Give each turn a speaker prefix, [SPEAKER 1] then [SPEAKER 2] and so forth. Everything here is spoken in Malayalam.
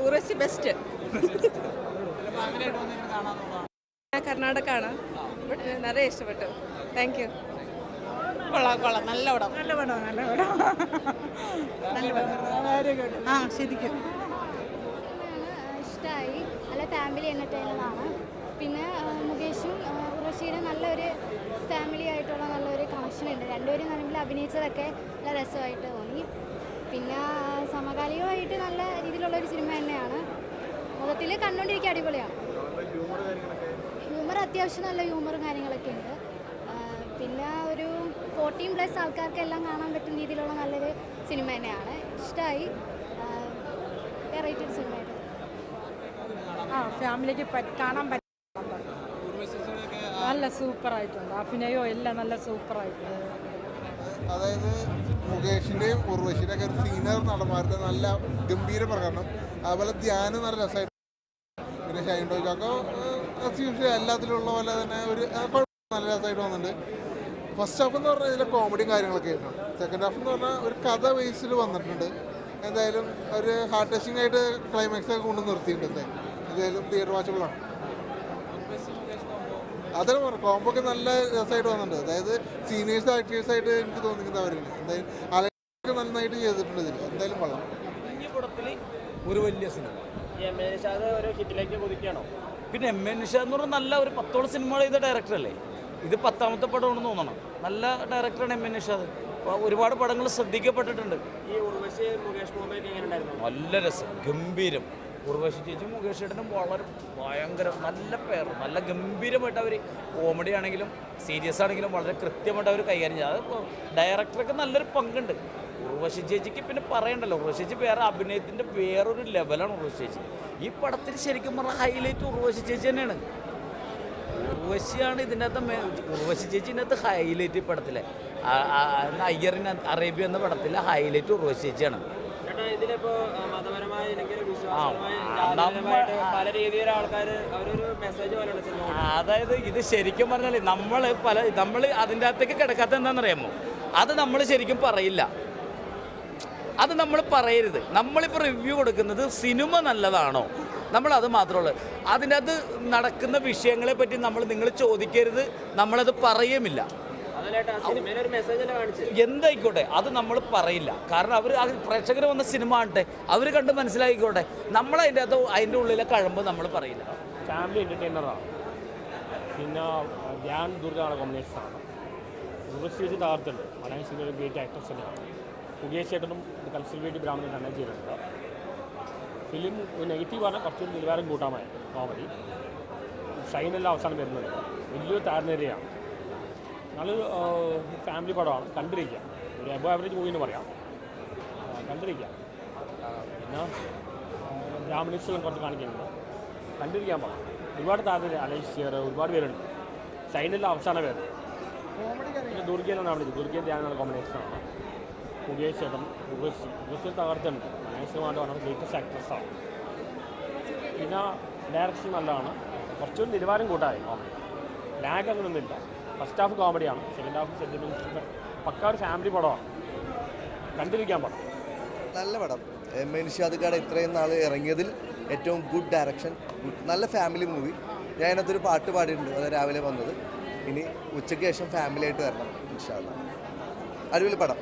[SPEAKER 1] ഉർവശി ബെസ്റ്റ്. കർണാടകമാണ്. നിറയെ ഇഷ്ടപ്പെട്ടു. Thank you. കൊള്ളാം. നല്ല പടം. ശരിക്കും
[SPEAKER 2] ഇഷ്ടമായി. നല്ല ഫാമിലി എൻ്റർടൈനറാണ്. പിന്നെ മുകേഷും ഉർവശിയുടെ നല്ലൊരു ഫാമിലി ആയിട്ടുള്ള നല്ലൊരു കണക്ഷൻ ഉണ്ട്. രണ്ടുപേരും തമ്മിൽ അഭിനയിച്ചതൊക്കെ നല്ല രസമായിട്ട് തോന്നി. പിന്നെ സമകാലികമായിട്ട് നല്ല രീതിയിലുള്ളൊരു സിനിമ തന്നെയാണ്. മൊത്തത്തിൽ കണ്ടുകൊണ്ടിരിക്കുക അടിപൊളിയാണ്. ഹ്യൂമർ അത്യാവശ്യം നല്ല ഹ്യൂമറും കാര്യങ്ങളൊക്കെ ഉണ്ട്. പിന്നെ ഒരു 14+ ആൾക്കാർക്കെല്ലാം കാണാൻ പറ്റുന്ന രീതിയിലുള്ള നല്ലൊരു സിനിമ തന്നെയാണ്. ഇഷ്ടമായി. വെറൈറ്റി ഒരു സിനിമയായിട്ട്
[SPEAKER 1] ഫാമിലിക്ക് കാണാൻ പറ്റും. നല്ല സൂപ്പറായിട്ടുണ്ട്. അഭിനയവും എല്ലാം നല്ല സൂപ്പറായിട്ടുണ്ട്.
[SPEAKER 3] അതായത് മുകേഷിൻ്റെയും ഉർവശിയുടെ ഒക്കെ സീനിയർ നടന്മാരുടെ നല്ല ഗംഭീര പ്രകടനം. അതുപോലെ ധ്യാനം നല്ല രസമായിട്ട്. പിന്നെ ഷൈൻ ടോയ്ക്കൊക്കെ എല്ലാത്തിലുള്ള പോലെ തന്നെ ഒരു നല്ല രസമായിട്ട് വന്നിട്ടുണ്ട്. ഫസ്റ്റ് ഹാഫ് എന്ന് പറഞ്ഞാൽ ഇതിലെ കോമഡിയും കാര്യങ്ങളൊക്കെ ആയിരുന്നു. സെക്കൻഡ് ഹാഫ് എന്ന് പറഞ്ഞാൽ ഒരു കഥ ബേസിൽ വന്നിട്ടുണ്ട്. എന്തായാലും ഒരു ഹാർട്ട് ടച്ചിങ് ആയിട്ട് ക്ലൈമാക്സ് ഒക്കെ കൊണ്ട് നിർത്തിയിട്ടുണ്ട്. എന്തായാലും തിയേറ്റർ വാച്ചബിളാണ്. അതാണ് പറഞ്ഞത്, കോംബോ ഒക്കെ നല്ല രസമായിട്ട് വന്നിട്ടുണ്ട്. അതായത് സീനിയേഴ്സ് ആക്ടേഴ്സായിട്ട് എനിക്ക് തോന്നിക്കുന്നത് അവരാണ്. എന്തായാലും അലൊക്കെ നന്നായിട്ട് ചെയ്തിട്ടുണ്ട് ഇതിൽ. എന്തായാലും കൊള്ളാം.
[SPEAKER 4] ഒരു വലിയ സിനിമ. ഒരു ഹിറ്റിലേക്ക് കുതിക്കുകയാണോ? പിന്നെ എം എ നിഷാദ് എന്ന് പറഞ്ഞാൽ നല്ല ഒരു 10ഓളം സിനിമകൾ ചെയ്ത ഡയറക്ടറല്ലേ. ഇത് 10ാമത്തെ പടമാണെന്ന് തോന്നണം. നല്ല ഡയറക്ടറാണ് എം എ നിഷാദ്. ഒരുപാട് പടങ്ങൾ ശ്രദ്ധിക്കപ്പെട്ടിട്ടുണ്ട്. ഈ ഉർവശി മുകേഷ് കോംബോയൊക്കെ എങ്ങനെ ഉണ്ടായിരുന്നു? നല്ല രസം, ഗംഭീരം. ഉർവശി ചേച്ചി മുകേഷ് ചേട്ടനും വളരെ ഭയങ്കരം നല്ല പേർ. നല്ല ഗംഭീരമായിട്ട് അവർ കോമഡി ആണെങ്കിലും സീരിയസ് ആണെങ്കിലും വളരെ കൃത്യമായിട്ട് അവർ കൈകാര്യം ചെയ്യും. അത് ഡയറക്ടർക്ക് നല്ലൊരു പങ്കുണ്ട്. ഉർവശി ചേച്ചിക്ക് പിന്നെ പറയണ്ടല്ലോ. ഉർവശി ചേച്ചി വേറെ അഭിനയത്തിൻ്റെ വേറൊരു ലെവലാണ് ഉർവശി ചേച്ചി. ഈ പടത്തിൽ ശരിക്കും പറഞ്ഞാൽ ഹൈലൈറ്റ് ഉർവശി ചേച്ചി തന്നെയാണ്. ഉർവശിയാണ് ഇതിൻ്റെ അകത്ത്. ഉർവശി ചേച്ചി ഇതിനകത്ത് ഹൈലൈറ്റ്. ഈ പടത്തിലെ അയ്യറിൻ അറേബ്യ എന്ന പടത്തിലെ ഹൈലൈറ്റ് ഉർവശി ചേച്ചിയാണ്. പല രീതിയിലുള്ള ആൾക്കാർ അവരൊരു മെസ്സേജ് പോലെ. അതായത് ഇത് ശരിക്കും പറഞ്ഞാൽ നമ്മൾ അതിൻ്റെ അകത്തേക്ക് കിടക്കാത്ത എന്താണെന്നറിയാമോ? അത് നമ്മൾ ശരിക്കും പറയില്ല. അത് നമ്മൾ പറയരുത്. നമ്മളിപ്പോൾ റിവ്യൂ കൊടുക്കുന്നത് സിനിമ നല്ലതാണോ, നമ്മളത് മാത്രമുള്ളൂ. അതിനകത്ത് നടക്കുന്ന വിഷയങ്ങളെ പറ്റി നിങ്ങൾ ചോദിക്കരുത്. നമ്മളത് പറയുമില്ല. എന്തായിക്കോട്ടെ, അത് നമ്മൾ പറയില്ല. കാരണം അവർ പ്രേക്ഷകർ വന്ന സിനിമ ആണ്ടെ, അവർ കണ്ട് മനസ്സിലാക്കിക്കോട്ടെ. അതിൻ്റെ ഉള്ളിലെ കഴമ്പ് നമ്മൾ പറയില്ല.
[SPEAKER 5] ഫാമിലി എൻ്റർടൈനറാണ്. പിന്നെ ധ്യാൻ ദുർഗാണ് കോമ്പിനേഷനാണ്. ഉർവശി തകർത്തുണ്ട്. മലയാളം സിനിമയിൽ ഗ്രേറ്റ് ആക്ടർസ് തന്നെയാണ്. മുകേഷ് ചേട്ടനും കൺസൽവേറ്റീവ് ബ്രാഹ്മണൻ തന്നെ ചെയ്തിട്ടുണ്ട്. ഫിലിം നെഗറ്റീവ് പറഞ്ഞാൽ കുറച്ചുകൂടി നിലവാരം കൂട്ടാമായി കോമഡി. ഷൈനെല്ലാം അവസാനം വരുന്നുണ്ട്. വലിയൊരു താരനിരയാണ്. നല്ലൊരു ഫാമിലി പടമാണ്. കണ്ടിരിക്കുക. ഒരു എബോ ആവറേജ് മൂവി എന്ന് പറയാം. കണ്ടിരിക്കുക. പിന്നെ ബ്രാഹ്മണിക്സെല്ലാം കുറച്ച് കാണിക്കുന്നുണ്ട്. കണ്ടിരിക്കാൻ പാടാം. ഒരുപാട് താരനിര, അലൈഷ്യർ, ഒരുപാട് പേരുണ്ട്. ഷൈനെല്ലാം അവസാനം വരുന്നത്. പിന്നെ ദുർഗയെന്നാണ് വിളിച്ചത്. ദുർഗയും ധ്യാനാണ് കോമ്പിനേഷനാണ്. മുകേഷ് ചേട്ടൻ ഉർവശി തകർത്തുണ്ട്. മലയാളമായിട്ട് പറഞ്ഞാൽ ലേറ്റസ്റ്റ് ആക്ട്രസ്സാണ്. പിന്നെ ഡയറക്ഷൻ നല്ലതാണ്. കുറച്ചുകൂടി നിലവാരം കൂട്ടായി. ലാഗ് അങ്ങനെയൊന്നുമില്ല. ഫസ്റ്റ് ഹാഫ് കോമഡിയാണ്. സെക്കൻഡ് ഹാഫ് സെൻറ്റിമെൻറ്റ് പക്ക ഒരു ഫാമിലി പടമാണ്. കണ്ടിരിക്കാൻ പടം.
[SPEAKER 6] നല്ല പടം. എം എ നിഷാദ് ഇത്രയും നാൾ ഇറങ്ങിയതിൽ ഏറ്റവും ഗുഡ് ഡയറക്ഷൻ. നല്ല ഫാമിലി മൂവി. ഞാൻ അതിനകത്തൊരു പാട്ട് പാടിയിട്ടുണ്ട്. അത് രാവിലെ വന്നത്. ഇനി ഉച്ചയ്ക്ക് ശേഷം ഫാമിലിയായിട്ട് വരണം ഇൻഷാ അല്ലാഹ്. അടിപൊളി പടം.